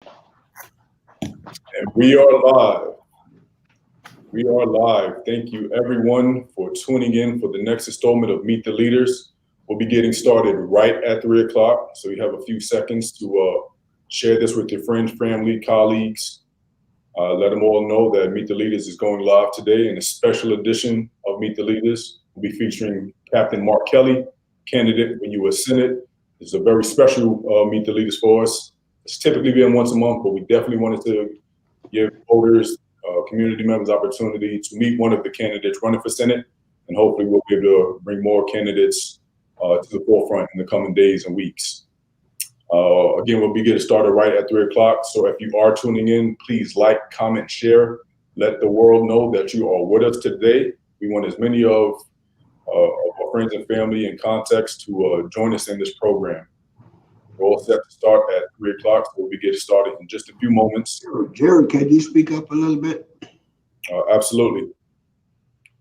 And we are live. We are live. Thank you, everyone, for tuning in for the next installment of Meet the Leaders. We'll be getting started right at 3 o'clock, so you have a few seconds to share this with your friends, family, colleagues. Let them all know that Meet the Leaders is going live today, and a special edition of Meet the Leaders will be featuring Captain Mark Kelly, candidate for U.S. Senate. This is a very special Meet the Leaders for us. It's typically been once a month, but we definitely wanted to give voters, community members opportunity to meet one of the candidates running for Senate, and hopefully we'll be able to bring more candidates to the forefront in the coming days and weeks. Again, we'll be getting started right at 3 o'clock. So if you are tuning in, please like, comment, share. Let the world know that you are with us today. We want as many of our friends and family and contacts to join us in this program. We're all set to start at 3 o'clock, so we'll be getting started in just a few moments. Jerry, can you speak up a little bit? Absolutely.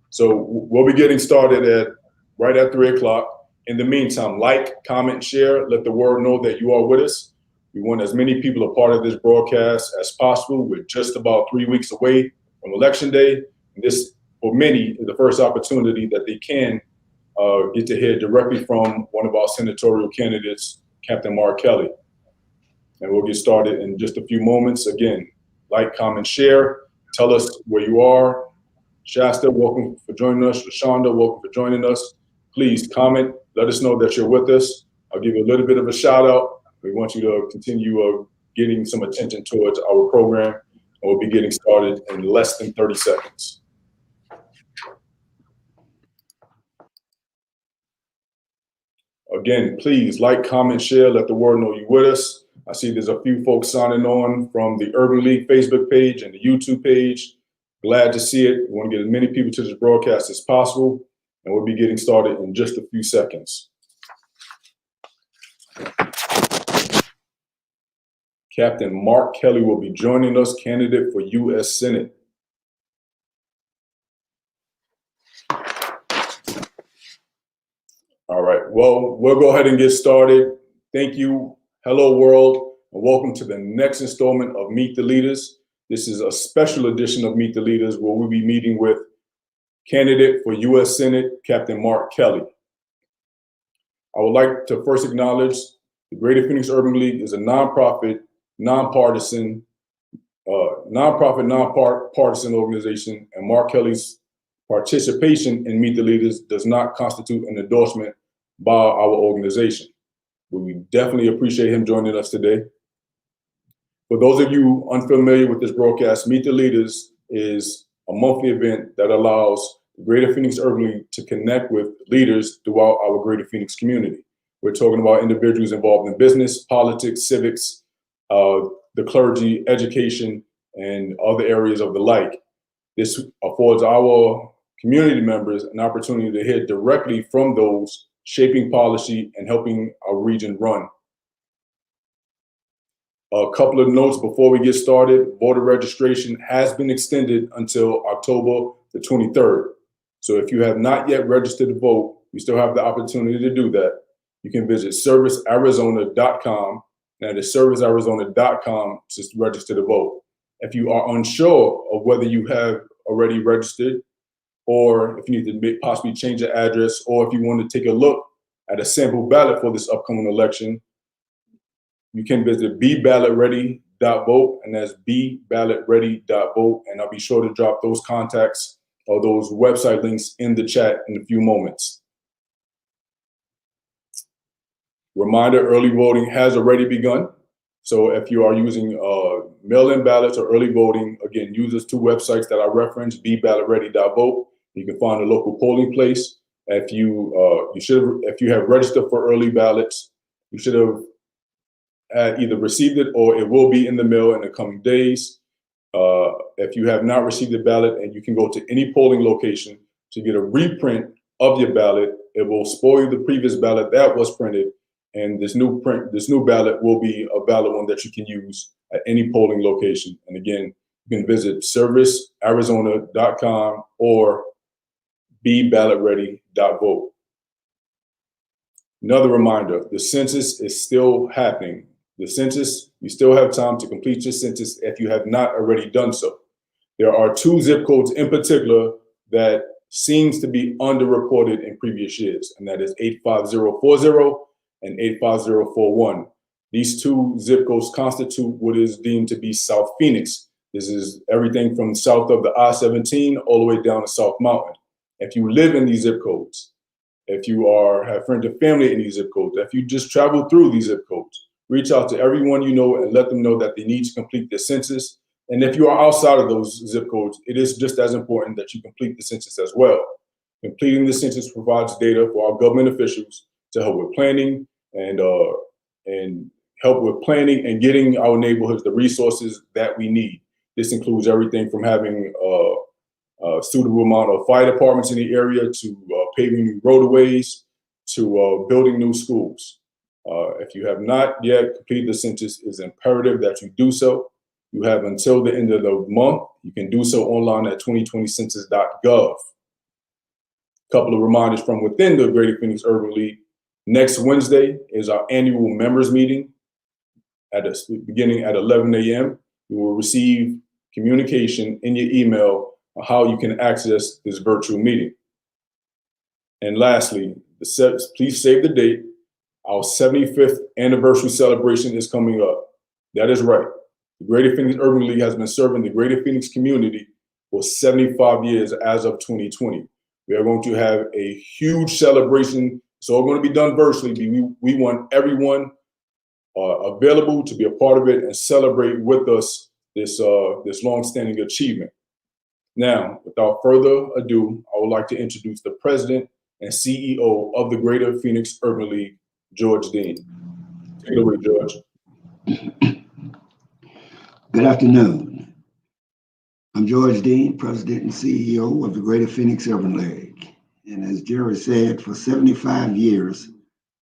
So we'll be getting started right at 3 o'clock. In the meantime, like, comment, share, let the world know that you are with us. We want as many people a part of this broadcast as possible. We're just about 3 weeks away from Election Day. This, for many, is the first opportunity that they can get to hear directly from one of our senatorial candidates, Captain Mark Kelly. And we'll get started in just a few moments. Again, like, comment, share. Tell us where you are. Shasta, welcome for joining us. Rashonda, welcome for joining us. Please comment. Let us know that you're with us. I'll give you a little bit of a shout out. We want you to continue getting some attention towards our program. And we'll be getting started in less than 30 seconds. Again, please like, comment, share. Let the world know you're with us. I see there's a few folks signing on from the Urban League Facebook page and the YouTube page. Glad to see it. We want to get as many people to this broadcast as possible. And we'll be getting started in just a few seconds. Captain Mark Kelly will be joining us, candidate for U.S. Senate. All right, well, we'll go ahead and get started. Thank you. Hello, world, and welcome to the next installment of Meet the Leaders. This is a special edition of Meet the Leaders where we'll be meeting with candidate for U.S. Senate, Captain Mark Kelly. I would like to first acknowledge the Greater Phoenix Urban League is a nonprofit, nonpartisan organization, and Mark Kelly's participation in Meet the Leaders does not constitute an endorsement by our organization. We definitely appreciate him joining us today. For those of you unfamiliar with this broadcast, Meet the Leaders is a monthly event that allows the Greater Phoenix Urban League to connect with leaders throughout our Greater Phoenix community. We're talking about individuals involved in business, politics, civics, the clergy, education, and other areas of the like. This affords our community members an opportunity to hear directly from those shaping policy and helping our region run. A couple of notes before we get started. Voter registration has been extended until October the 23rd. So if you have not yet registered to vote, you still have the opportunity to do that. You can visit servicearizona.com, and that is servicearizona.com to register to vote. If you are unsure of whether you have already registered, or if you need to possibly change your address, or if you want to take a look at a sample ballot for this upcoming election, you can visit beballotready.vote, and that's beballotready.vote, and I'll be sure to drop those contacts or those website links in the chat in a few moments. Reminder, early voting has already begun. So if you are using mail-in ballots or early voting, again, use those two websites that I referenced, beballotready.vote. You can find a local polling place. If you have registered for early ballots, you should have either received it or it will be in the mail in the coming days. If you have not received a ballot, and you can go to any polling location to get a reprint of your ballot, it will spoil the previous ballot that was printed. And this new ballot will be a valid one that you can use at any polling location. And again, you can visit servicearizona.com or beballotready.vote. Another reminder, the census is still happening. The census, you still have time to complete your census if you have not already done so. There are 2 zip codes in particular that seems to be underreported in previous years, and that is 85040 and 85041. These 2 zip codes constitute what is deemed to be South Phoenix. This is everything from south of the I-17 all the way down to South Mountain. If you live in these zip codes, if you have friends and family in these zip codes, if you just travel through these zip codes, reach out to everyone you know and let them know that they need to complete the census. And if you are outside of those zip codes, it is just as important that you complete the census as well. Completing the census provides data for our government officials to help with planning and help with planning and getting our neighborhoods the resources that we need. This includes everything from having a suitable amount of fire departments in the area to paving new roadways to building new schools. If you have not yet completed the census, it is imperative that you do so. You have until the end of the month. You can do so online at 2020census.gov. A couple of reminders from within the Greater Phoenix Urban League. Next Wednesday is our annual members meeting beginning at 11 a.m. You will receive communication in your email on how you can access this virtual meeting. And lastly, please save the date. Our 75th anniversary celebration is coming up. That is right. The Greater Phoenix Urban League has been serving the Greater Phoenix community for 75 years as of 2020. We are going to have a huge celebration. It's all going to be done virtually. We want everyone available to be a part of it and celebrate with us this long-standing achievement. Now, without further ado, I would like to introduce the president and CEO of the Greater Phoenix Urban League, George Dean. Take it away, George. Good afternoon. I'm George Dean, President and CEO of the Greater Phoenix Urban League. And as Jerry said, for 75 years,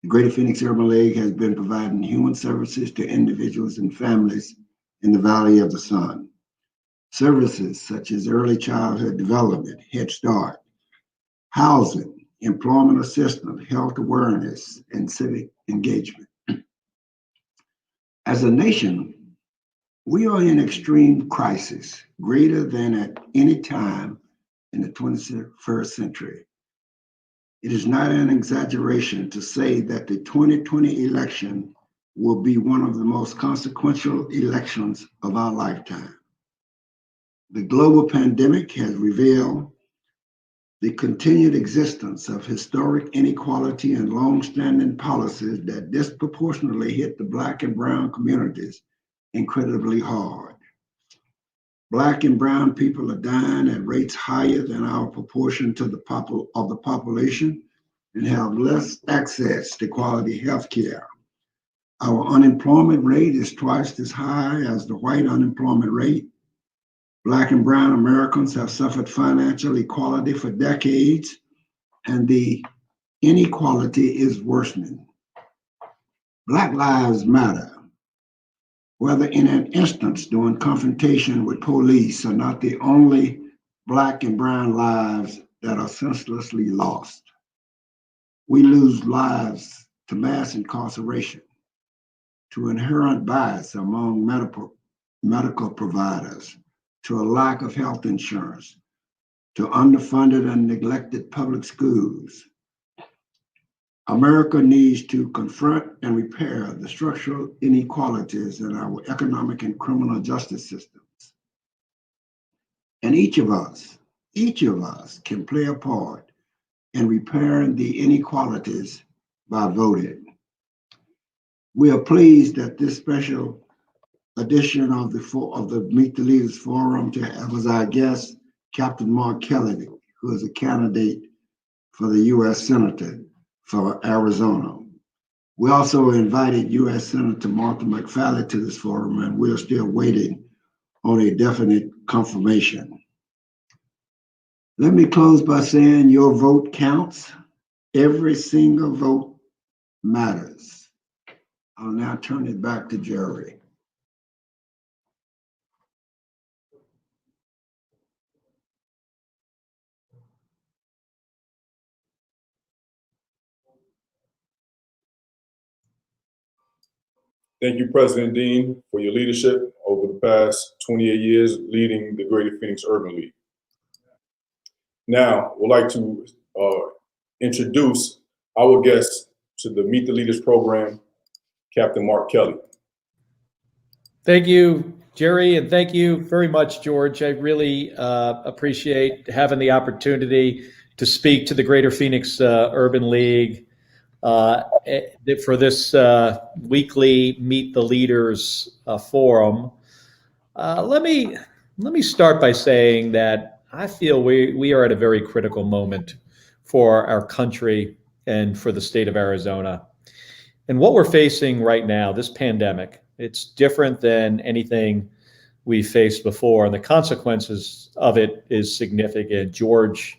the Greater Phoenix Urban League has been providing human services to individuals and families in the Valley of the Sun. Services such as early childhood development, Head Start, housing, employment assistance, health awareness, and civic engagement. As a nation, we are in extreme crisis, greater than at any time in the 21st century. It is not an exaggeration to say that the 2020 election will be one of the most consequential elections of our lifetime. The global pandemic has revealed the continued existence of historic inequality and long-standing policies that disproportionately hit the Black and Brown communities incredibly hard. Black and Brown people are dying at rates higher than our proportion to the population and have less access to quality health care. Our unemployment rate is twice as high as the white unemployment rate. Black and Brown Americans have suffered financial equality for decades, and the inequality is worsening. Black lives matter. Whether in an instance during confrontation with police, are not the only Black and Brown lives that are senselessly lost. We lose lives to mass incarceration, to inherent bias among medical providers, to a lack of health insurance, to underfunded and neglected public schools. America needs to confront and repair the structural inequalities in our economic and criminal justice systems. And each of us can play a part in repairing the inequalities by voting. We are pleased that this special edition of the Meet the Leaders Forum to have as our guest Captain Mark Kelly, who is a candidate for the U.S. Senator for Arizona. We also invited U.S. Senator Martha McFarland to this forum, and we're still waiting on a definite confirmation. Let me close by saying your vote counts. Every single vote matters. I'll now turn it back to Jerry. Thank you, President Dean, for your leadership over the past 28 years leading the Greater Phoenix Urban League. Now, we'd like to introduce our guest to the Meet the Leaders program, Captain Mark Kelly. Thank you, Jerry, and thank you very much, George. I really appreciate having the opportunity to speak to the Greater Phoenix Urban League for this weekly Meet the Leaders forum. Let me start by saying that I feel we are at a very critical moment for our country and for the state of Arizona. And what we're facing right now, this pandemic, it's different than anything we faced before, and the consequences of it is significant. George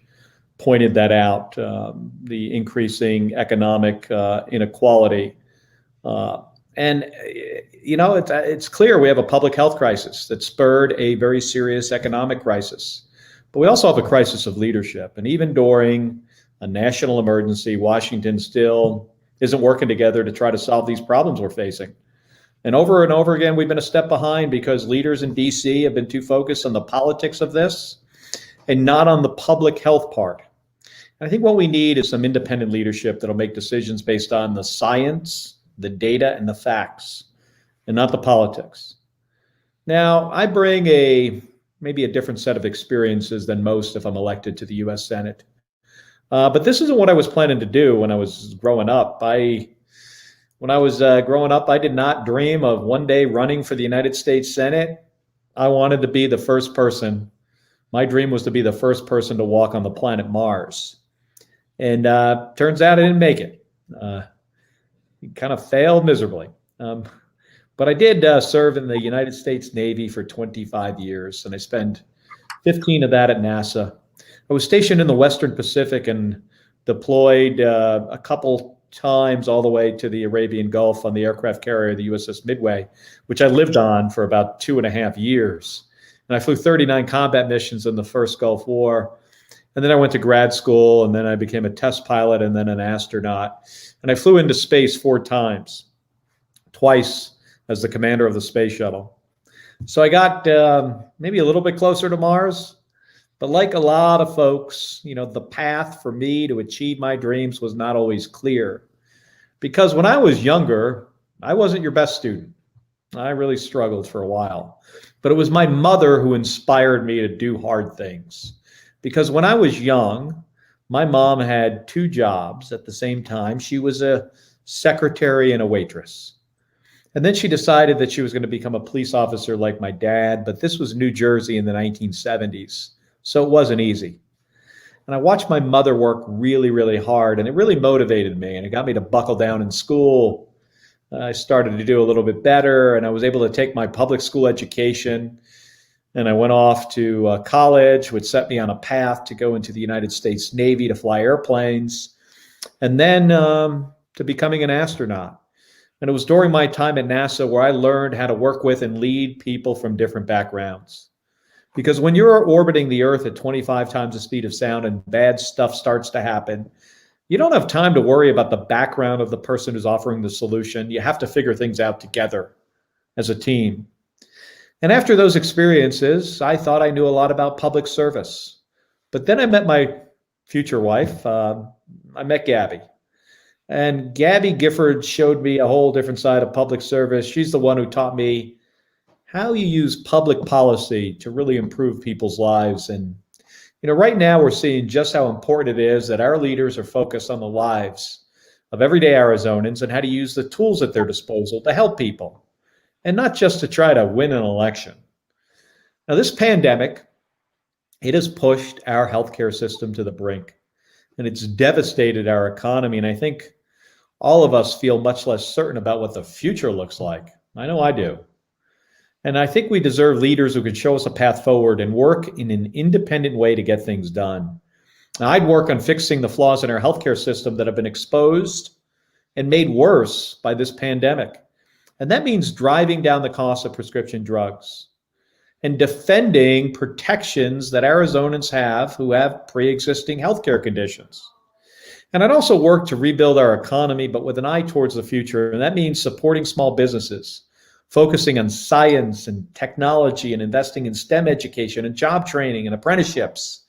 pointed that out, the increasing economic inequality. And it's clear we have a public health crisis that spurred a very serious economic crisis. But we also have a crisis of leadership. And even during a national emergency, Washington still isn't working together to try to solve these problems we're facing. And over again, we've been a step behind because leaders in DC have been too focused on the politics of this and not on the public health part. And I think what we need is some independent leadership that'll make decisions based on the science, the data, and the facts, and not the politics. Now, I bring maybe a different set of experiences than most if I'm elected to the U.S. Senate. But this isn't what I was planning to do when I was growing up. When I was growing up, I did not dream of one day running for the United States Senate. I wanted to be the first person. My dream was to be the first person to walk on the planet Mars. And turns out I didn't make it. Kind of failed miserably. But I did serve in the United States Navy for 25 years, and I spent 15 of that at NASA. I was stationed in the Western Pacific and deployed a couple times all the way to the Arabian Gulf on the aircraft carrier, the USS Midway, which I lived on for about 2.5 years. And I flew 39 combat missions in the first Gulf War. And then I went to grad school, and then I became a test pilot and then an astronaut. And I flew into space 4 times, twice as the commander of the space shuttle. So I got maybe a little bit closer to Mars. But like a lot of folks, the path for me to achieve my dreams was not always clear. Because when I was younger, I wasn't your best student. I really struggled for a while. But it was my mother who inspired me to do hard things. Because when I was young, my mom had 2 jobs at the same time. She was a secretary and a waitress. And then she decided that she was going to become a police officer like my dad. But this was New Jersey in the 1970s. So it wasn't easy. And I watched my mother work really, really hard, and it really motivated me, and it got me to buckle down in school. I started to do a little bit better, and I was able to take my public school education, and I went off to college, which set me on a path to go into the United States Navy to fly airplanes, and then to becoming an astronaut. And it was during my time at NASA where I learned how to work with and lead people from different backgrounds. Because when you're orbiting the Earth at 25 times the speed of sound and bad stuff starts to happen, you don't have time to worry about the background of the person who's offering the solution. You have to figure things out together as a team. And after those experiences, I thought I knew a lot about public service. But then I met my future wife. I met Gabby. And Gabby Gifford showed me a whole different side of public service. She's the one who taught me how you use public policy to really improve people's lives. And, right now we're seeing just how important it is that our leaders are focused on the lives of everyday Arizonans and how to use the tools at their disposal to help people and not just to try to win an election. Now, this pandemic, it has pushed our healthcare system to the brink, and it's devastated our economy. And I think all of us feel much less certain about what the future looks like. I know I do. And I think we deserve leaders who can show us a path forward and work in an independent way to get things done. Now, I'd work on fixing the flaws in our healthcare system that have been exposed and made worse by this pandemic. And that means driving down the cost of prescription drugs and defending protections that Arizonans have who have pre-existing healthcare conditions. And I'd also work to rebuild our economy, but with an eye towards the future. And that means supporting small businesses, focusing on science and technology, and investing in STEM education and job training and apprenticeships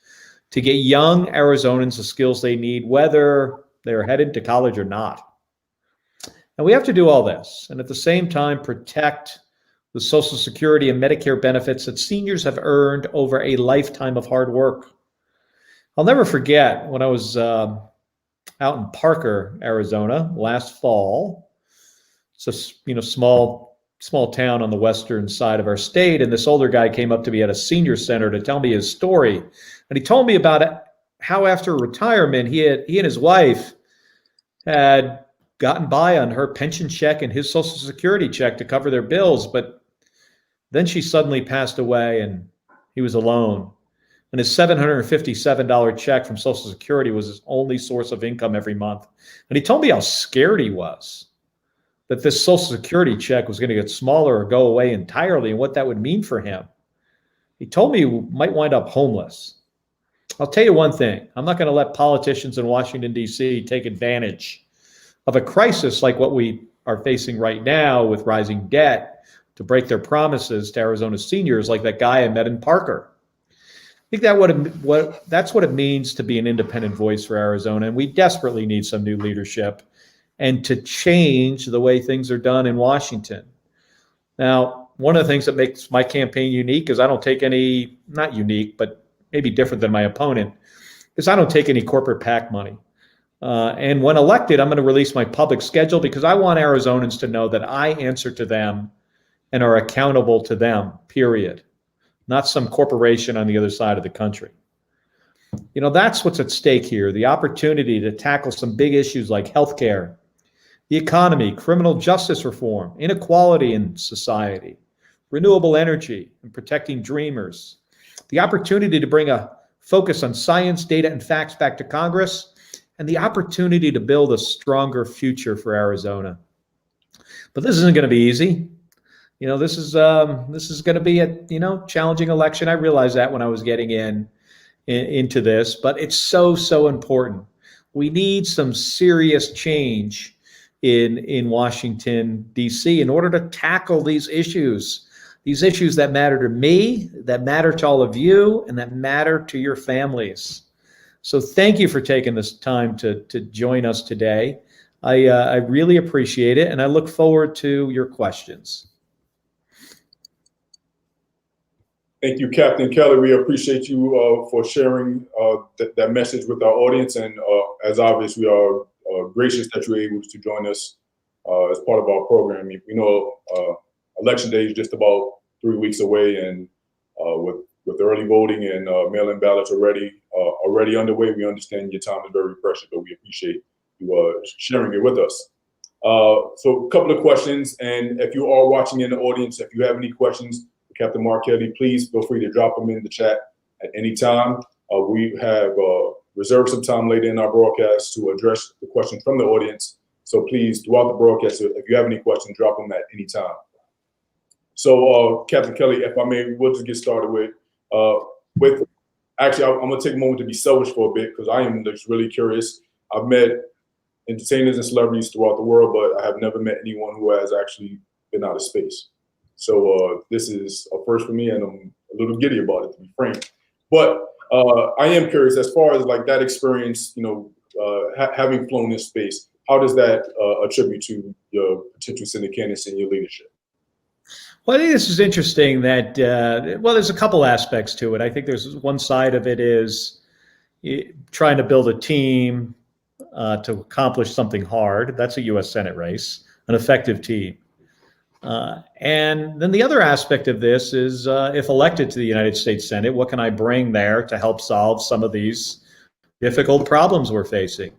to get young Arizonans the skills they need, whether they're headed to college or not. And we have to do all this, and at the same time protect the Social Security and Medicare benefits that seniors have earned over a lifetime of hard work. I'll never forget when I was out in Parker, Arizona last fall. It's a small town on the western side of our state, and this older guy came up to me at a senior center to tell me his story. And he told me about it, how after retirement he and his wife had gotten by on her pension check and his Social Security check to cover their bills, but then she suddenly passed away and he was alone. And his $757 check from Social Security was his only source of income every month. And he told me how scared he was that this Social Security check was going to get smaller or go away entirely, and what that would mean for him. He told me he might wind up homeless. I'll tell you one thing. I'm not going to let politicians in Washington, D.C. take advantage of a crisis like what we are facing right now with rising debt to break their promises to Arizona seniors, like that guy I met in Parker. I think that's what it means to be an independent voice for Arizona, and we desperately need some new leadership and to change the way things are done in Washington. Now, one of the things that makes my campaign unique is I don't take any, not unique, but maybe different than my opponent, is I don't take any corporate PAC money. And when elected, I'm going to release my public schedule because I want Arizonans to know that I answer to them and are accountable to them, period. Not some corporation on the other side of the country. That's what's at stake here, the opportunity to tackle some big issues like healthcare, the economy, criminal justice reform, inequality in society, renewable energy, and protecting dreamers. The opportunity to bring a focus on science, data, and facts back to Congress, and the opportunity to build a stronger future for Arizona. But this isn't going to be easy. This is going to be a challenging election. I realized that when I was getting into this, but it's so important. We need some serious change in Washington, D.C. in order to tackle these issues that matter to me, that matter to all of you, and that matter to your families. So thank you for taking this time to join us today. I really appreciate it, and I look forward to your questions. Thank you, Captain Kelly. We appreciate you for sharing that message with our audience. And as obvious, we are gracious that you're able to join us as part of our program. We know election day is just about 3 weeks away, and with early voting and mail-in ballots already underway, we understand your time is very precious, but we appreciate you sharing it with us. So a couple of questions, and if you are watching in the audience, if you have any questions, Captain Marchetti, please feel free to drop them in the chat at any time. We have reserved some time later in our broadcast to address the questions from the audience. So please, throughout the broadcast, if you have any questions, drop them at any time. So Captain Kelly, if I may, we'll just get started actually, I'm gonna take a moment to be selfish for a bit because I am just really curious. I've met entertainers and celebrities throughout the world, but I have never met anyone who has actually been out of space. So this is a first for me, and I'm a little giddy about it, to be frank. But I am curious, as far as like that experience, having flown in space, how does that attribute to your potential Senate candidacy and your leadership? Well, I think this is interesting that, there's a couple aspects to it. I think there's one side of it is trying to build a team to accomplish something hard. That's a U.S. Senate race, an effective team. And then the other aspect of this is if elected to the United States Senate, what can I bring there to help solve some of these difficult problems we're facing?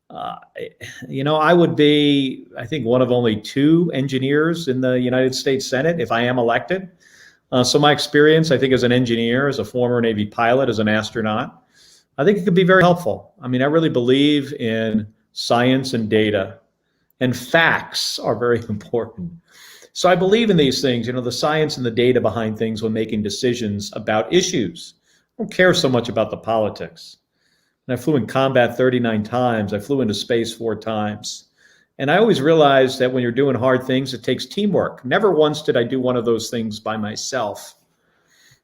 I would be, I think, one of only 2 engineers in the United States Senate if I am elected. So my experience, I think, as an engineer, as a former Navy pilot, as an astronaut, I think it could be very helpful. I mean, I really believe in science and data, and facts are very important. So I believe in these things, the science and the data behind things when making decisions about issues. I don't care so much about the politics. and I flew in combat 39 times. I flew into space 4 times. And I always realized that when you're doing hard things, it takes teamwork. Never once did I do one of those things by myself.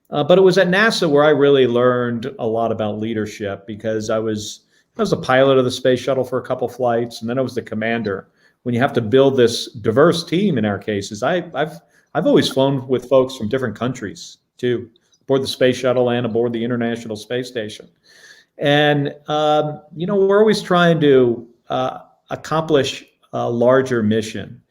But it was at NASA where I really learned a lot about leadership, because I was the pilot of the space shuttle for a couple flights, and then I was the commander. When you have to build this diverse team, in our cases, I've always flown with folks from different countries too, aboard the space shuttle and aboard the International Space Station. And we're always trying to accomplish a larger mission.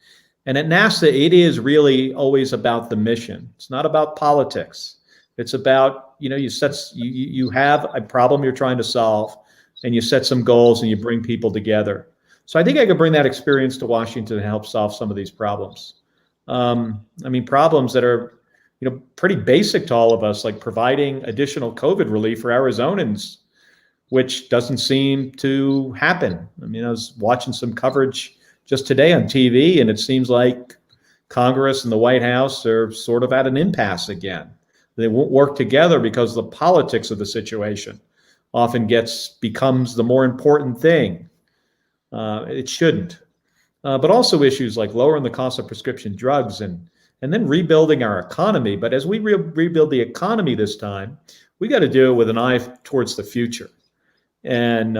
And at NASA, it is really always about the mission. It's not about politics. It's about, you have a problem you're trying to solve, and you set some goals and you bring people together. So I think I could bring that experience to Washington and help solve some of these problems. Problems that are, pretty basic to all of us, like providing additional COVID relief for Arizonans, which doesn't seem to happen. I was watching some coverage just today on TV, and it seems like Congress and the White House are sort of at an impasse again. They won't work together because the politics of the situation often becomes the more important thing. It shouldn't. But also issues like lowering the cost of prescription drugs and then rebuilding our economy. But as we rebuild the economy this time, we got to do it with an eye towards the future. And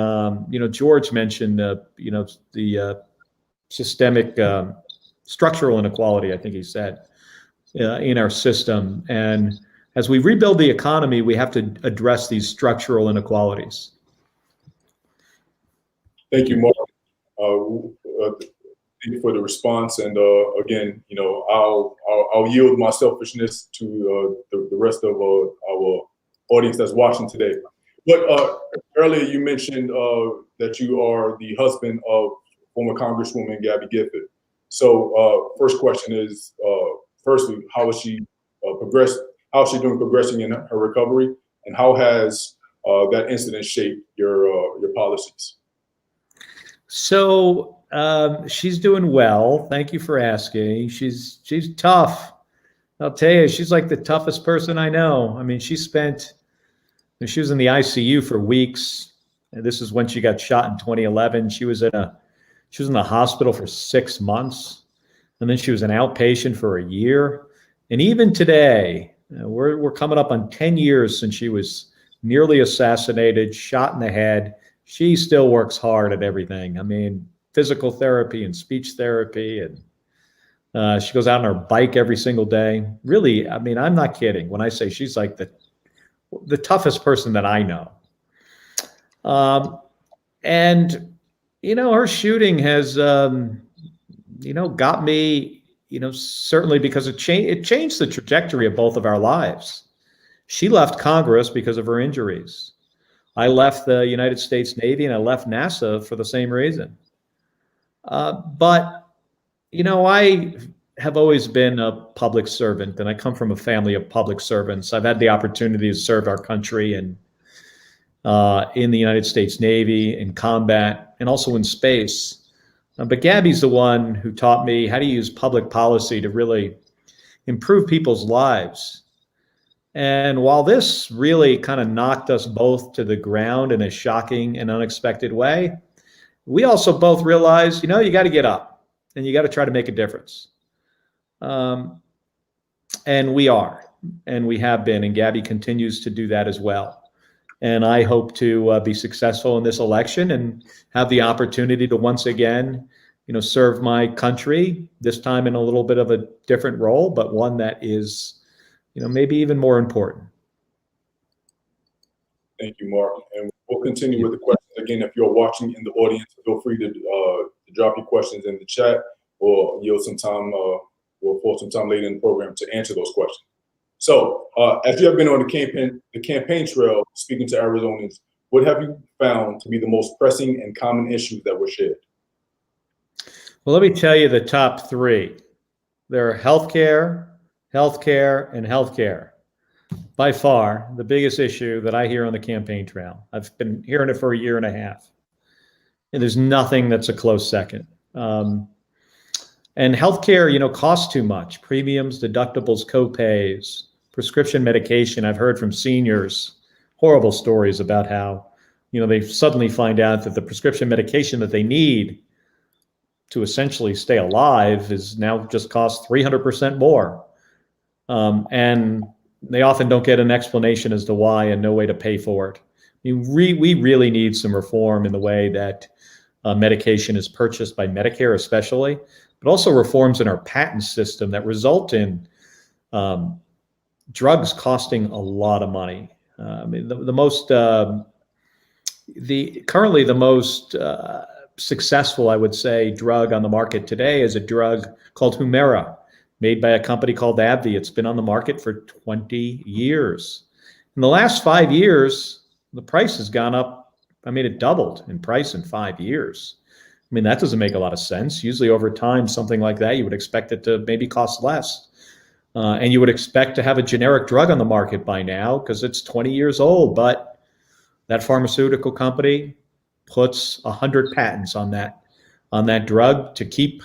George mentioned the systemic structural inequality, I think he said, in our system. And as we rebuild the economy, we have to address these structural inequalities. Thank you, Mark. Thank you for the response. And again, I'll yield my selfishness to the rest of our audience that's watching today. But earlier you mentioned that you are the husband of former Congresswoman Gabby Gifford. So first question is, firstly, how is she progressed? How is she doing progressing in her recovery? And how has that incident shaped your policies? So she's doing well. Thank you for asking. She's tough. I'll tell you, she's like the toughest person I know. She was in the ICU for weeks. And this is when she got shot in 2011. She was in the hospital for 6 months, and then she was an outpatient for a year. And even today, we're coming up on 10 years since she was nearly assassinated, shot in the head. She still works hard at everything. Physical therapy and speech therapy, and she goes out on her bike every single day. Really, I'm not kidding when I say she's like the toughest person that I know. And her shooting has got me, certainly because it changed the trajectory of both of our lives. She left Congress because of her injuries. I left the United States Navy and I left NASA for the same reason. But I have always been a public servant, and I come from a family of public servants. I've had the opportunity to serve our country and in the United States Navy, in combat, and also in space. But Gabby's the one who taught me how to use public policy to really improve people's lives. And while this really kind of knocked us both to the ground in a shocking and unexpected way, we also both realized, you got to get up and you got to try to make a difference. And we are, and we have been, and Gabby continues to do that as well. And I hope to be successful in this election and have the opportunity to once again, serve my country, this time in a little bit of a different role, but one that is, maybe even more important. Thank you, Mark. And we'll continue with the questions. Again, if you're watching in the audience, feel free to drop your questions in the chat, or yield some time. We'll afford some time later in the program to answer those questions. So, as you have been on the campaign trail, speaking to Arizonans, what have you found to be the most pressing and common issues that were shared? Well, let me tell you the top 3. There are healthcare, and healthcare. By far, the biggest issue that I hear on the campaign trail. I've been hearing it for a year and a half. And there's nothing that's a close second. And healthcare, costs too much. Premiums, deductibles, co-pays, prescription medication. I've heard from seniors horrible stories about how they suddenly find out that the prescription medication that they need to essentially stay alive is now just cost 300% more. And they often don't get an explanation as to why and no way to pay for it. I mean, we really need some reform in the way that medication is purchased by Medicare especially, but also reforms in our patent system that result in drugs costing a lot of money. I mean, currently the most successful, I would say, drug on the market today is a drug called Humira, made by a company called AbbVie. It's been on the market for 20 years. In the last 5 years, the price has gone up. I mean, it doubled in price in 5 years. I mean, that doesn't make a lot of sense. Usually over time, something like that, you would expect it to maybe cost less. And you would expect to have a generic drug on the market by now because it's 20 years old. But that pharmaceutical company puts 100 patents on that drug to keep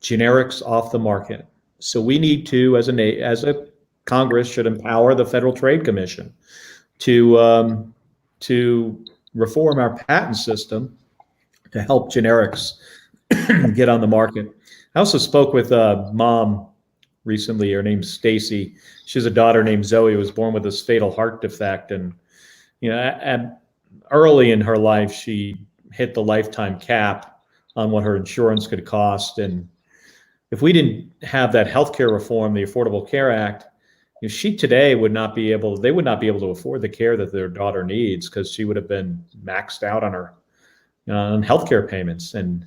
generics off the market. So we need to, as a Congress, should empower the Federal Trade Commission to reform our patent system to help generics get on the market. I also spoke with a mom recently. Her name's Stacy. She has a daughter named Zoe who was born with this fatal heart defect, and early in her life, she hit the lifetime cap on what her insurance could cost. And if we didn't have that healthcare reform, the Affordable Care Act, she today they would not be able to afford the care that their daughter needs because she would have been maxed out on her on healthcare payments. And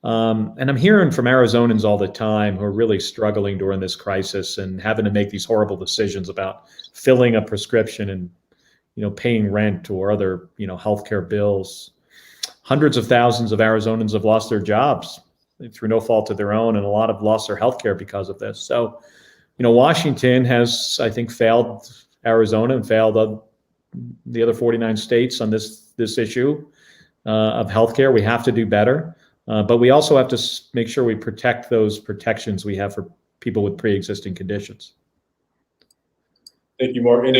I'm hearing from Arizonans all the time who are really struggling during this crisis and having to make these horrible decisions about filling a prescription and paying rent or other healthcare bills. Hundreds of thousands of Arizonans have lost their jobs through no fault of their own, and a lot have lost their healthcare because of this. So, Washington has, I think, failed Arizona and failed the other 49 states on this issue of healthcare. We have to do better, but we also have to make sure we protect those protections we have for people with pre-existing conditions. Thank you, Mark. And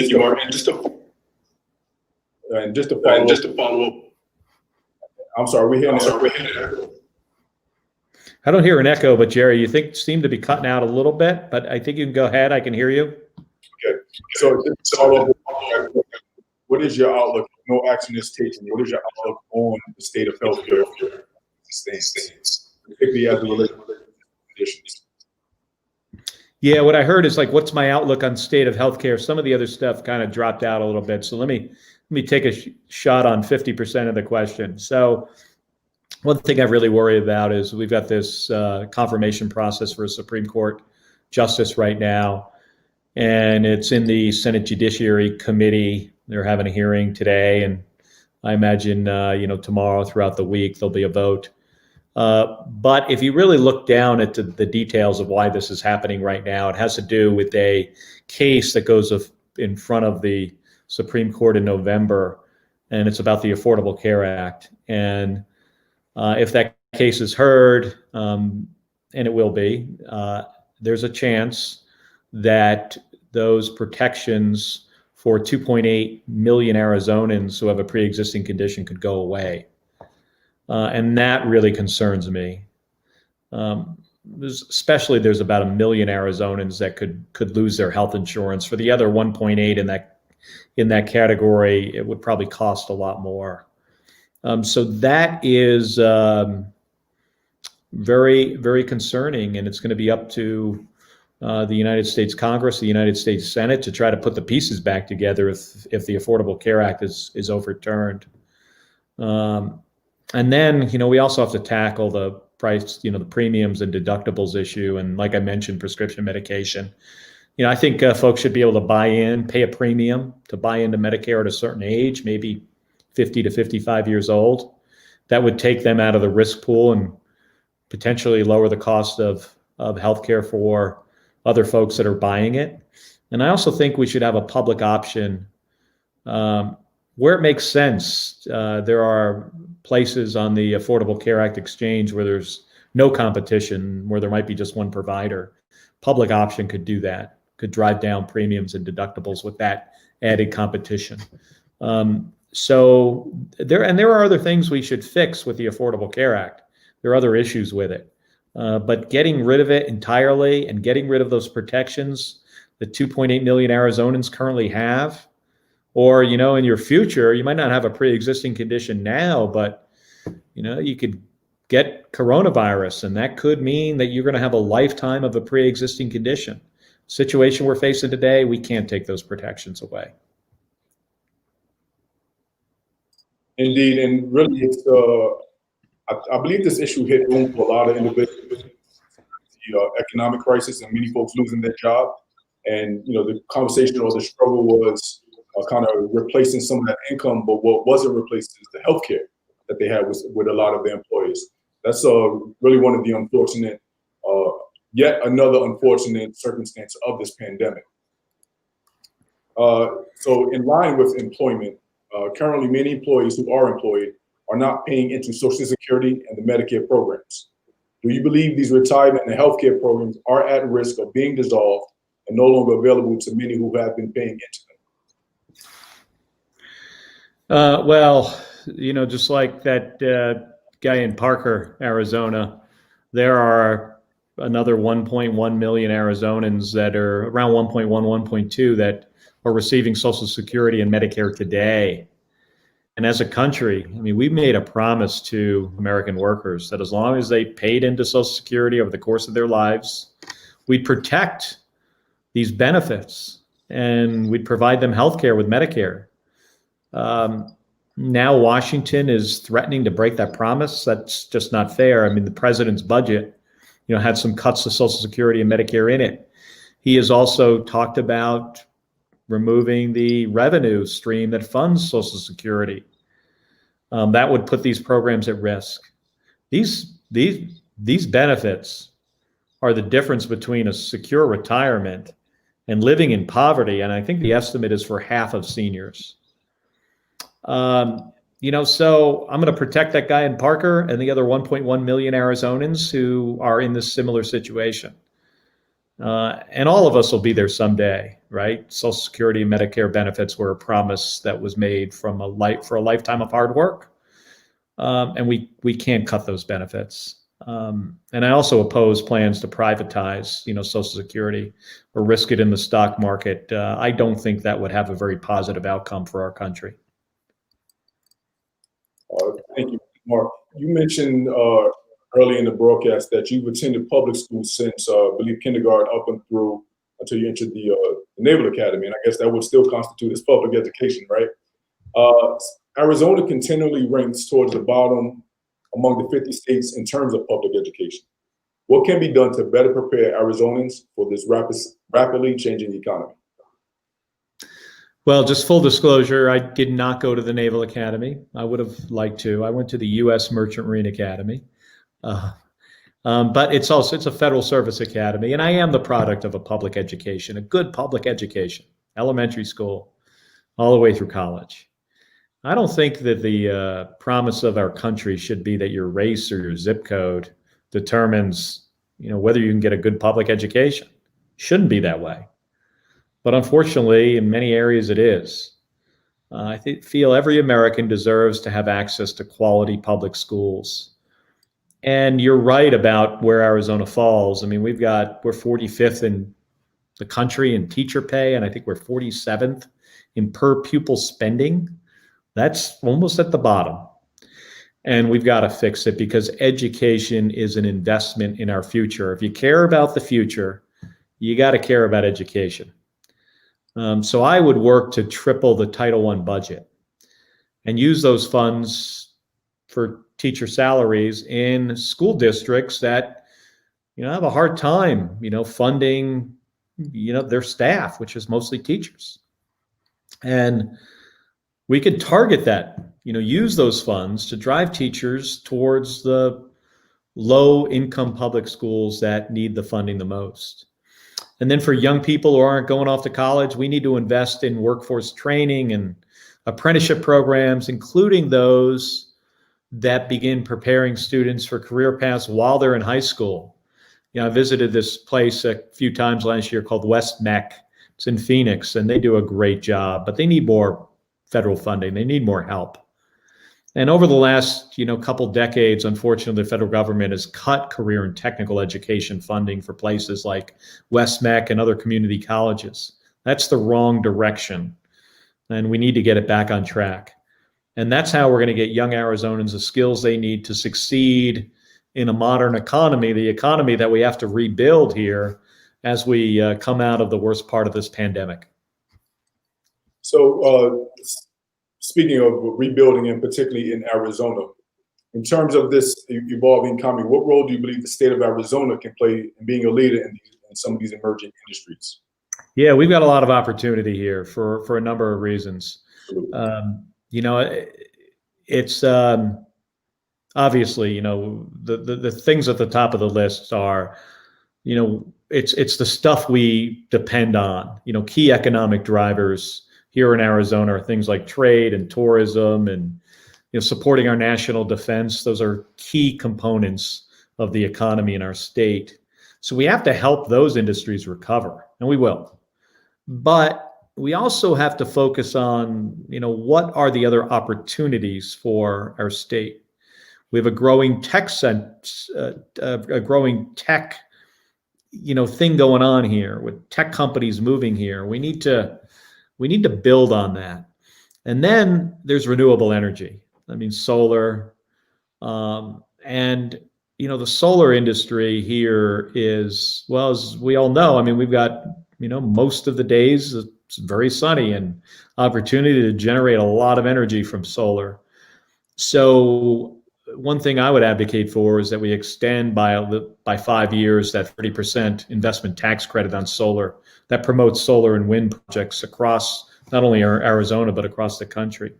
just to follow up. I'm sorry, we're hearing an echo. I don't hear an echo, but Jerry, you seem to be cutting out a little bit, but I think you can go ahead. I can hear you. Okay. So what is your outlook? No action is taken. What is your outlook on the state of healthcare states, particularly as it relates to conditions? Yeah, what I heard is what's my outlook on state of healthcare? Some of the other stuff kind of dropped out a little bit. So let me take a shot on 50% of the question. So one thing I really worry about is we've got this confirmation process for a Supreme Court justice right now, and it's in the Senate Judiciary Committee. They're having a hearing today, and I imagine tomorrow throughout the week there'll be a vote. But if you really look down at the details of why this is happening right now, it has to do with a case that goes in front of the Supreme Court in November, and it's about the Affordable Care Act. And if that case is heard, and it will be, there's a chance that those protections for 2.8 million Arizonans who have a pre-existing condition could go away. And that really concerns me. Especially there's about 1 million Arizonans that could lose their health insurance. For the other 1.8 in that category, it would probably cost a lot more. So that is very, very concerning, and it's going to be up to the United States Congress, the United States Senate to try to put the pieces back together if the Affordable Care Act is overturned. And then, we also have to tackle the price, the premiums and deductibles issue. And like I mentioned, prescription medication. I think folks should be able to pay a premium to buy into Medicare at a certain age, maybe 50 to 55 years old. That would take them out of the risk pool and potentially lower the cost of healthcare for other folks that are buying it. And I also think we should have a public option where it makes sense. There are places on the Affordable Care Act exchange where there's no competition, where there might be just one provider. Public option could do that, could drive down premiums and deductibles with that added competition. So there are other things we should fix with the Affordable Care Act. There are other issues with it. But getting rid of it entirely and getting rid of those protections that 2.8 million Arizonans currently have, or, in your future, you might not have a pre-existing condition now, but, you could get coronavirus, and that could mean that you're going to have a lifetime of a pre-existing condition. Situation we're facing today, we can't take those protections away. Indeed, and really, it's I believe this issue hit home for a lot of individuals. The economic crisis and many folks losing their job, and the conversation or the struggle was kind of replacing some of that income, but what wasn't replaced is the healthcare that they had with a lot of their employees. That's really one of the unfortunate, yet another unfortunate circumstance of this pandemic. So in line with employment, currently many employees who are employed are not paying into Social Security and the Medicare programs. Do you believe these retirement and healthcare programs are at risk of being dissolved and no longer available to many who have been paying into them? Well, just like that guy in Parker, Arizona, there are another 1.1 million Arizonans that are around 1.1, 1.2 that are receiving Social Security and Medicare today. And as a country, we made a promise to American workers that as long as they paid into Social Security over the course of their lives, we'd protect these benefits and we'd provide them health care with Medicare. Now Washington is threatening to break that promise. That's just not fair. The president's budget, had some cuts to Social Security and Medicare in it. He has also talked about removing the revenue stream that funds Social Security. That would put these programs at risk. These benefits are the difference between a secure retirement and living in poverty, and I think the estimate is for half of seniors. So I'm going to protect that guy in Parker and the other 1.1 million Arizonans who are in this similar situation. And all of us will be there someday, right? Social Security and Medicare benefits were a promise that was made for a lifetime of hard work. And we can't cut those benefits. And I also oppose plans to privatize, Social Security or risk it in the stock market. I don't think that would have a very positive outcome for our country. Thank you, Mark. You mentioned early in the broadcast that you've attended public school since, I believe, kindergarten up and through until you entered the Naval Academy. And I guess that would still constitute as public education, right? Arizona continually ranks towards the bottom among the 50 states in terms of public education. What can be done to better prepare Arizonans for this rapidly changing economy? Well, just full disclosure, I did not go to the Naval Academy. I would have liked to. I went to the U.S. Merchant Marine Academy. But it's a federal service academy, and I am the product of a public education, a good public education, elementary school, all the way through college. I don't think that the promise of our country should be that your race or your zip code determines, whether you can get a good public education. Shouldn't be that way. But unfortunately, in many areas it is. I feel every American deserves to have access to quality public schools. And you're right about where Arizona falls. We're 45th in the country in teacher pay, and I think we're 47th in per pupil spending. That's almost at the bottom. And we've got to fix it because education is an investment in our future. If you care about the future, you got to care about education. So I would work to triple the Title I budget and use those funds for teacher salaries in school districts that, have a hard time, funding, their staff, which is mostly teachers. And we could target that, use those funds to drive teachers towards the low income public schools that need the funding the most. And then for young people who aren't going off to college, we need to invest in workforce training and apprenticeship programs, including those that begin preparing students for career paths while they're in high school. I visited this place a few times last year called West Mech. It's in Phoenix, and they do a great job, but they need more federal funding. They need more help. And over the last, couple decades, unfortunately, the federal government has cut career and technical education funding for places like West Meck and other community colleges. That's the wrong direction, and we need to get it back on track. And that's how we're going to get young Arizonans the skills they need to succeed in a modern economy, the economy that we have to rebuild here as we come out of the worst part of this pandemic. So speaking of rebuilding, and particularly in Arizona, in terms of this evolving economy, what role do you believe the state of Arizona can play in being a leader in some of these emerging industries? Yeah, we've got a lot of opportunity here for a number of reasons. It's obviously, the things at the top of the list are, it's the stuff we depend on. Key economic drivers here in Arizona are things like trade and tourism and, supporting our national defense. Those are key components of the economy in our state. So we have to help those industries recover, and we will. But we also have to focus on, what are the other opportunities for our state? We have a growing tech thing going on here with tech companies moving here. We need to build on that. And then there's renewable energy. Solar, and the solar industry here is, well, as we all know, we've got, most of the days it's very sunny and opportunity to generate a lot of energy from solar. So one thing I would advocate for is that we extend by 5 years that 30% investment tax credit on solar that promotes solar and wind projects across not only Arizona, but across the country.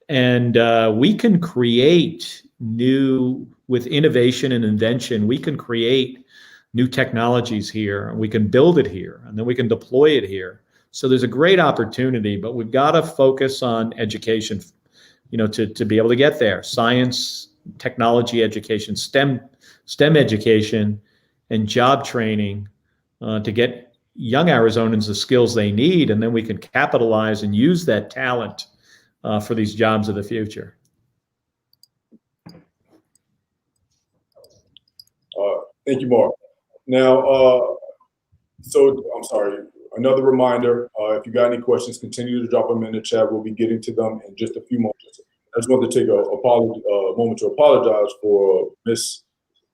And we can create with innovation and invention, we can create new technologies here, and we can build it here, and then we can deploy it here. So there's a great opportunity, but we've got to focus on education, to be able to get there. Science, technology education, STEM education, and job training to get young Arizonans the skills they need, and then we can capitalize and use that talent for these jobs of the future. Thank you, Mark. Now, so I'm sorry, another reminder, if you got any questions, continue to drop them in the chat. We'll be getting to them in just a few moments. I just wanted to take a moment to apologize for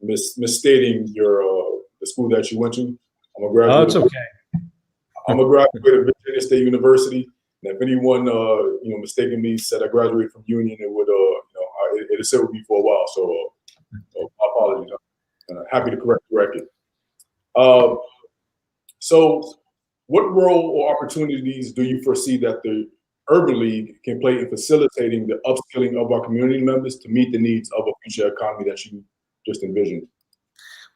misstating the school that you went to. I'm a graduate. Oh, it's okay. I'm a graduate of Virginia State University. And if anyone, mistaken me, said I graduated from Union, it would, it sit with me for a while. So my apologies. Happy to correct it. So what role or opportunities do you foresee that the Urban League can play in facilitating the upskilling of our community members to meet the needs of a future economy that you just envisioned?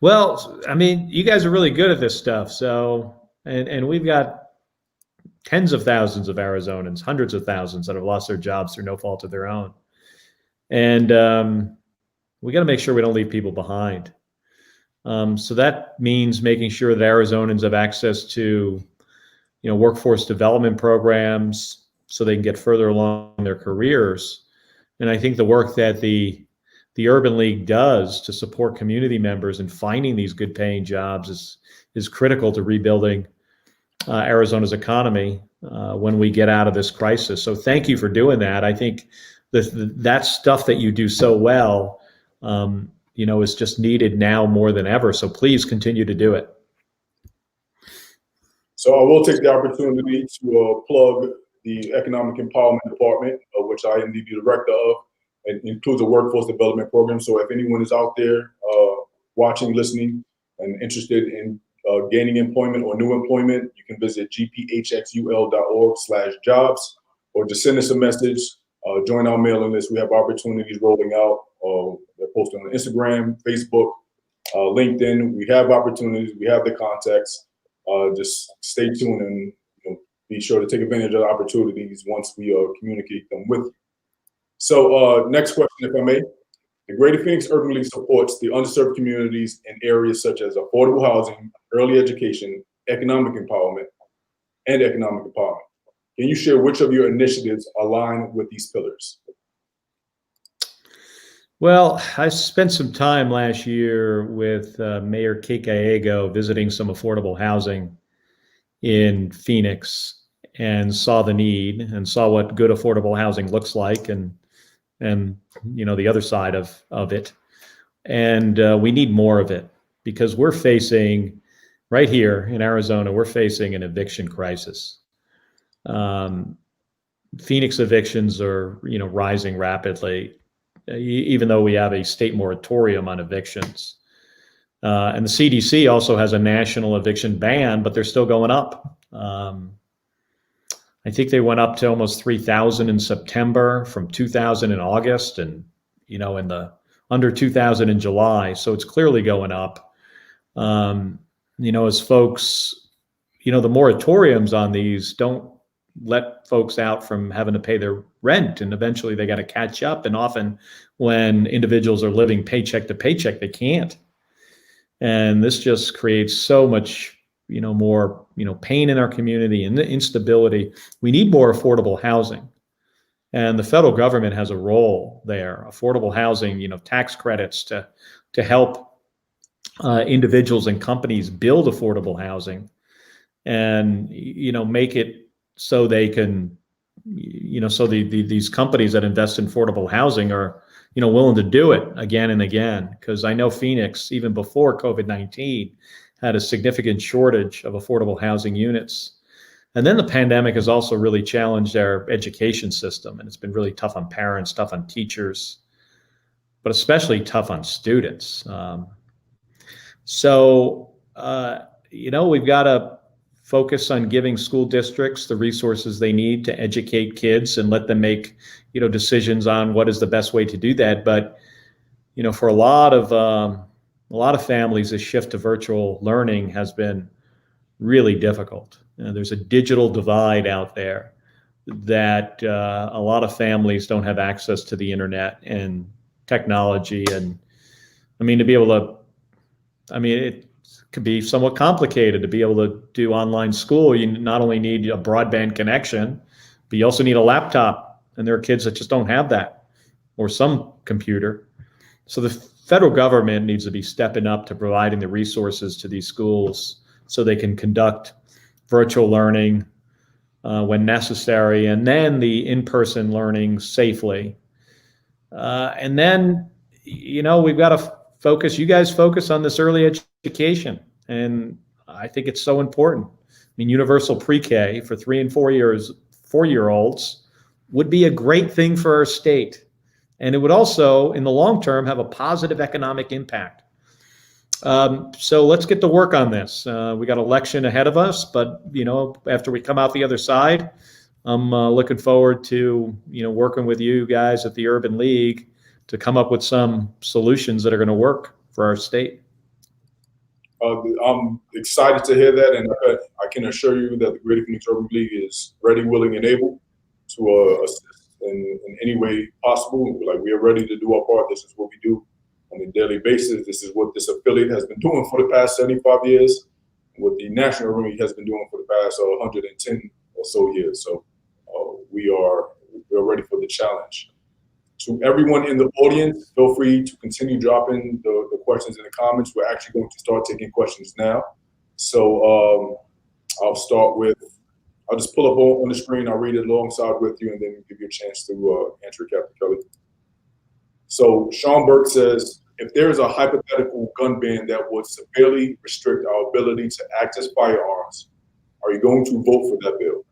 Well, you guys are really good at this stuff. So, and we've got tens of thousands of Arizonans, hundreds of thousands that have lost their jobs through no fault of their own. And we got to make sure we don't leave people behind. So that means making sure that Arizonans have access to, workforce development programs so they can get further along in their careers. And I think the work that the Urban League does to support community members in finding these good paying jobs is critical to rebuilding Arizona's economy when we get out of this crisis. So thank you for doing that. I think that stuff that you do so well, is just needed now more than ever. So please continue to do it. So I will take the opportunity to plug the Economic Empowerment Department, which I am the director of. It includes a workforce development program. So if anyone is out there watching, listening, and interested in gaining employment or new employment, you can visit gphxul.org/jobs, or just send us a message, join our mailing list. We have opportunities rolling out. They're posted on Instagram, Facebook, LinkedIn. We have opportunities. We have the contacts. Just stay tuned and be sure to take advantage of the opportunities once we communicate them with you. So next question, if I may. The Greater Phoenix Urban League supports the underserved communities in areas such as affordable housing, early education, economic empowerment, and economic empowerment. Can you share which of your initiatives align with these pillars? Well, I spent some time last year with Mayor Kate Gallego visiting some affordable housing in Phoenix and saw the need and saw what good affordable housing looks like and the other side of it. And we need more of it because we're facing right here in Arizona, we're facing an eviction crisis. Phoenix evictions are, rising rapidly, even though we have a state moratorium on evictions. And the CDC also has a national eviction ban, but they're still going up. I think they went up to almost 3,000 in September, from 2,000 in August, and in the under 2,000 in July. So it's clearly going up. As folks, the moratoriums on these don't let folks out from having to pay their rent, and eventually they got to catch up. And often when individuals are living paycheck to paycheck, they can't. And this just creates so much, more, pain in our community and the instability. We need more affordable housing. And the federal government has a role there. Affordable housing, tax credits to help individuals and companies build affordable housing and, make it so they can, so these companies that invest in affordable housing are, willing to do it again and again. Because I know Phoenix, even before COVID-19, had a significant shortage of affordable housing units. And then the pandemic has also really challenged our education system. And it's been really tough on parents, tough on teachers, but especially tough on students. We've got to focus on giving school districts the resources they need to educate kids and let them make, decisions on what is the best way to do that. But, for a lot of families, the shift to virtual learning has been really difficult. There's a digital divide out there that a lot of families don't have access to the internet and technology. And to be able to, it could be somewhat complicated to be able to do online school. You not only need a broadband connection, but you also need a laptop. And there are kids that just don't have that, or some computer. So the federal government needs to be stepping up to providing the resources to these schools so they can conduct virtual learning when necessary, and then the in-person learning safely. And then, we've got to focus, you guys focus on this early education. And I think it's so important. Universal pre-K for 3 and 4-year-olds would be a great thing for our state. And it would also, in the long term, have a positive economic impact. So let's get to work on this. We got election ahead of us, but after we come out the other side, I'm looking forward to working with you guys at the Urban League to come up with some solutions that are going to work for our state. I'm excited to hear that, and I can assure you that the Greater Phoenix Urban League is ready, willing, and able to assist in any way possible. Like, we are ready to do our part. This is what we do on a daily basis. This is what this affiliate has been doing for the past 75 years, and what the National Urban League has been doing for the past 110 or so years. So we are ready for the challenge. To everyone in the audience, feel free to continue dropping the questions in the comments. We're actually going to start taking questions now. So I'll just pull up on the screen. I'll read it alongside with you and then give you a chance to answer, Captain Kelly. So Sean Burke says, if there is a hypothetical gun ban that would severely restrict our ability to access firearms, are you going to vote for that bill?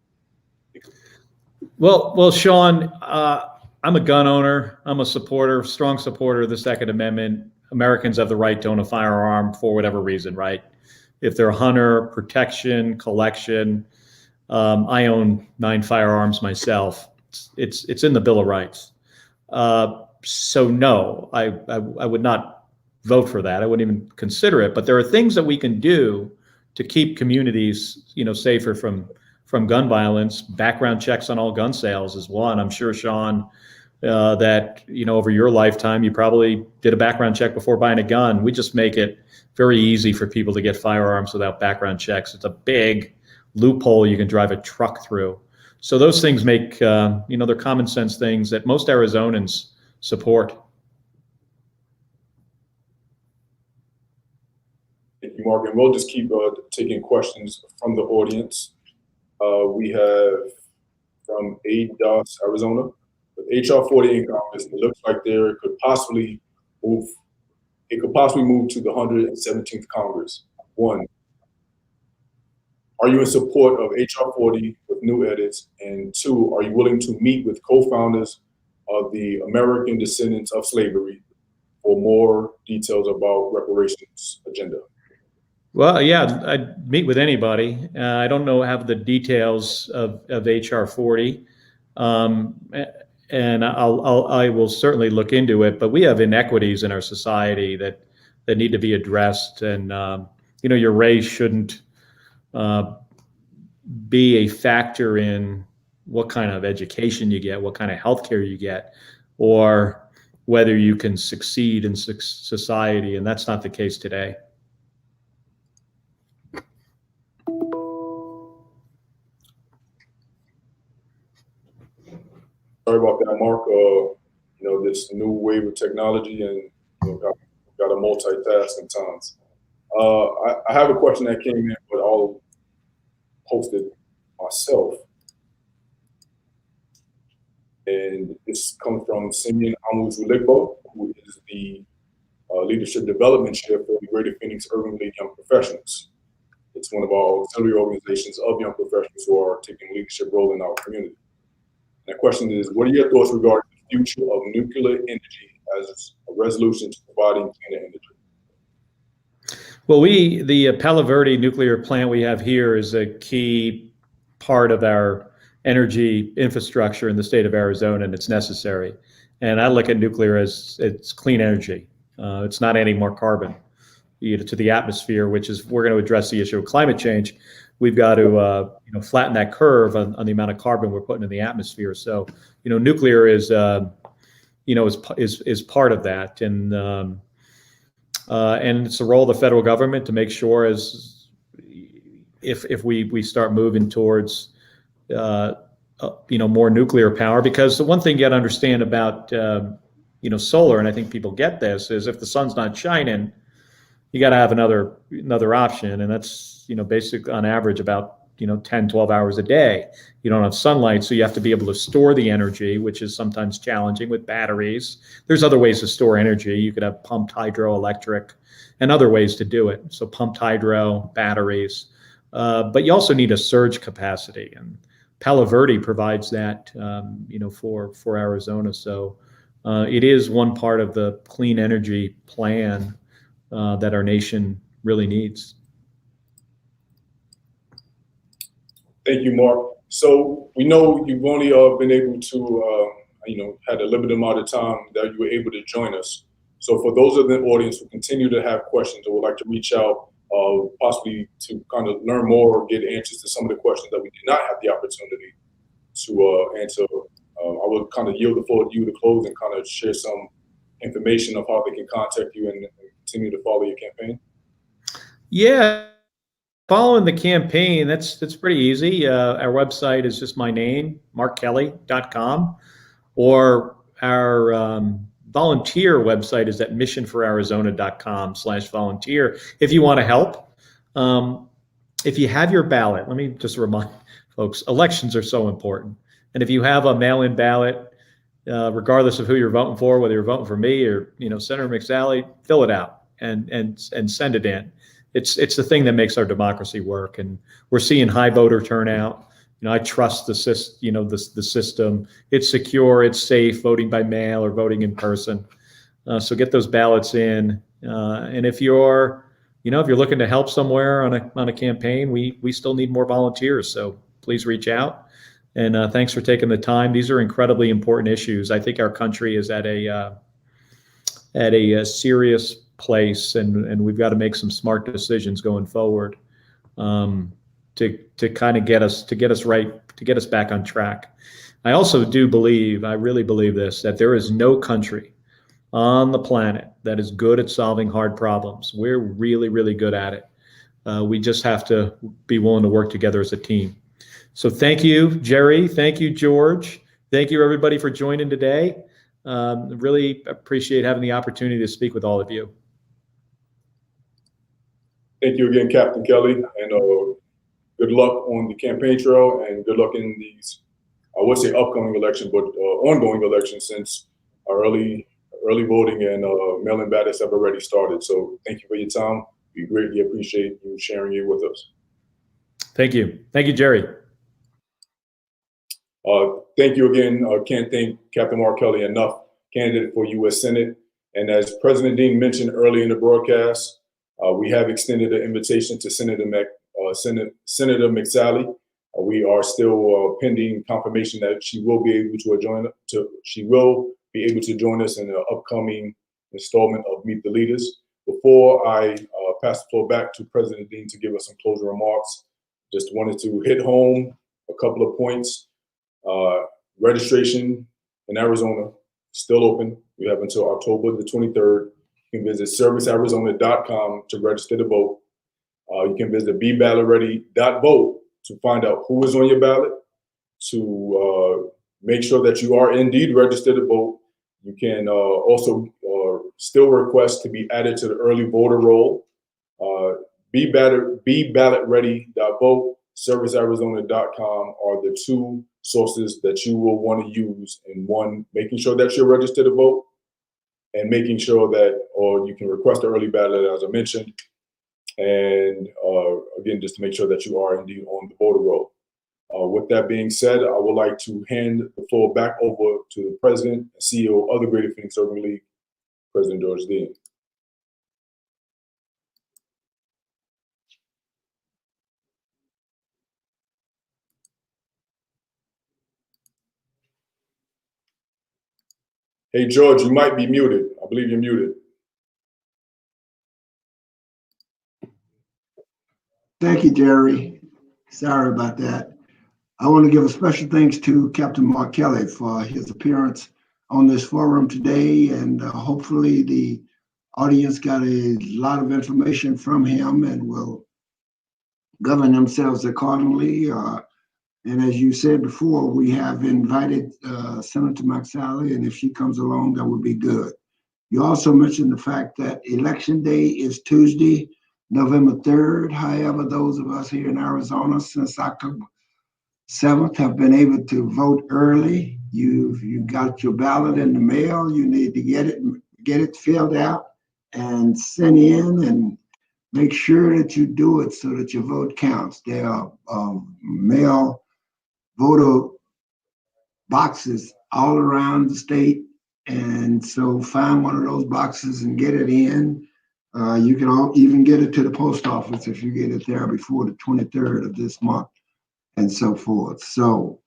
Well, Sean, I'm a gun owner. I'm a strong supporter of the Second Amendment. Americans have the right to own a firearm for whatever reason, right? If they're a hunter, protection, collection. I own 9 firearms myself. It's in the Bill of Rights. So no, I would not vote for that. I wouldn't even consider it. But there are things that we can do to keep communities, safer from gun violence. Background checks on all gun sales is one. I'm sure, Sean, that over your lifetime you probably did a background check before buying a gun. We just make it very easy for people to get firearms without background checks. It's a big loophole you can drive a truck through. So those things make, they're common sense things that most Arizonans support. Thank you, Mark. And we'll just keep taking questions from the audience. We have from ADOS, Arizona. With HR 40 in Congress, it looks like it could possibly move to the 117th Congress. One, are you in support of HR 40 with new edits? And two, are you willing to meet with co-founders of the American Descendants of Slavery for more details about reparations agenda? Well, yeah, I'd meet with anybody. I don't have the details of HR 40, and I will certainly look into it. But we have inequities in our society that need to be addressed, and your race shouldn't be a factor in what kind of education you get, what kind of healthcare you get, or whether you can succeed in society. And that's not the case today. Sorry about that, Mark. This new wave of technology and got to multitask sometimes. I have a question that came in, but I'll post it myself. And this comes from Simeon Amuz-Uligbo, who is the Leadership Development Chair for the Greater Phoenix Urban League Young Professionals. It's one of our auxiliary organizations of young professionals who are taking a leadership role in our community. And the question is, what are your thoughts regarding the future of nuclear energy as a resolution to providing cleaner energy? Well, the Palo Verde nuclear plant we have here is a key part of our energy infrastructure in the state of Arizona, and it's necessary. And I look at nuclear as it's clean energy. It's not adding more carbon to the atmosphere, which is, we're going to address the issue of climate change. We've got to flatten that curve on the amount of carbon we're putting in the atmosphere. So nuclear is part of that, and it's the role of the federal government to make sure if we start moving towards more nuclear power, because the one thing you got to understand about solar, and I think people get this, is if the sun's not shining, you got to have another option, and that's basic on average about 10, 12 hours a day. You don't have sunlight, so you have to be able to store the energy, which is sometimes challenging with batteries. There's other ways to store energy. You could have pumped hydroelectric and other ways to do it. So pumped hydro, batteries, but you also need a surge capacity, and Palo Verde provides that, for Arizona. So it is one part of the clean energy plan that our nation really needs. Thank you, Mark. So we know you've only been able to, had a limited amount of time that you were able to join us. So for those of the audience who continue to have questions or would like to reach out, possibly to kind of learn more or get answers to some of the questions that we did not have the opportunity to answer, I will kind of yield the floor to you to close and kind of share some information of how they can contact you and continue to follow your campaign. Yeah. Following the campaign, that's pretty easy. Our website is just my name, markkelly.com, or our volunteer website is at missionforarizona.com/volunteer. If you want to help, if you have your ballot, let me just remind folks, elections are so important. And if you have a mail-in ballot, regardless of who you're voting for, whether you're voting for me or Senator McSally, fill it out and send it in. It's the thing that makes our democracy work, and we're seeing high voter turnout. I trust the system. It's secure, it's safe, voting by mail or voting in person. So get those ballots in. And if you're looking to help somewhere on a campaign, we still need more volunteers. So please reach out. And thanks for taking the time. These are incredibly important issues. I think our country is at a serious place, and we've got to make some smart decisions going forward to kind of get us right, to get us back on track. I also do believe, I really believe this, that there is no country on the planet that is good at solving hard problems. We're really, really good at it. We just have to be willing to work together as a team. So thank you, Jerry. Thank you, George. Thank you, everybody, for joining today. Really appreciate having the opportunity to speak with all of you. Thank you again, Captain Kelly, and good luck on the campaign trail, and good luck in these, I would say upcoming election, but ongoing elections, since our early voting and mail-in ballots have already started. So thank you for your time. We greatly appreciate you sharing it with us. Thank you. Thank you, Jerry. Thank you again. Can't thank Captain Mark Kelly enough, candidate for U.S. Senate. And as President Dean mentioned early in the broadcast, we have extended an invitation to Senator McSally. We are still pending confirmation that she will be able to join. She will be able to join us in the upcoming installment of Meet the Leaders. Before I pass the floor back to President Dean to give us some closing remarks, just wanted to hit home a couple of points. Registration in Arizona still open. We have until October the 23rd. You can visit servicearizona.com to register to vote. You can visit beballotready.vote to find out who is on your ballot, to make sure that you are indeed registered to vote. You can also still request to be added to the early voter roll. Beballotready.vote, servicearizona.com are the two sources that you will want to use in one, making sure that you're registered to vote, and making sure that, or you can request the early ballot, as I mentioned, and again, just to make sure that you are indeed on the voter roll. With that being said, I would like to hand the floor back over to the President and CEO of the Greater Phoenix Urban League, President George Dean. Hey, George, you might be muted. I believe you're muted. Thank you, Jerry. Sorry about that. I want to give a special thanks to Captain Mark Kelly for his appearance on this forum today, and hopefully the audience got a lot of information from him and will govern themselves accordingly. And as you said before, we have invited Senator McSally, and if she comes along, that would be good. You also mentioned the fact that Election Day is Tuesday, November 3rd. However, those of us here in Arizona since October 7th have been able to vote early. You got your ballot in the mail. You need to get it filled out and sent in, and make sure that you do it so that your vote counts. There are mail voter boxes all around the state, and so find one of those boxes and get it in. You can even get it to the post office if you get it there before the 23rd of this month, and so forth. So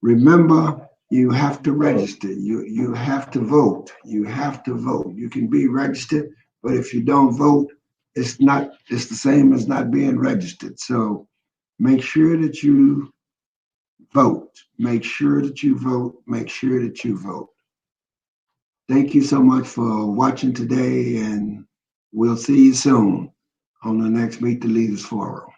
remember, you have to register. You have to vote. You have to vote. You can be registered, but if you don't vote, it's the same as not being registered. So make sure that you vote. Make sure that you vote. Make sure that you vote. Thank you so much for watching today, and we'll see you soon on the next Meet the Leaders Forum.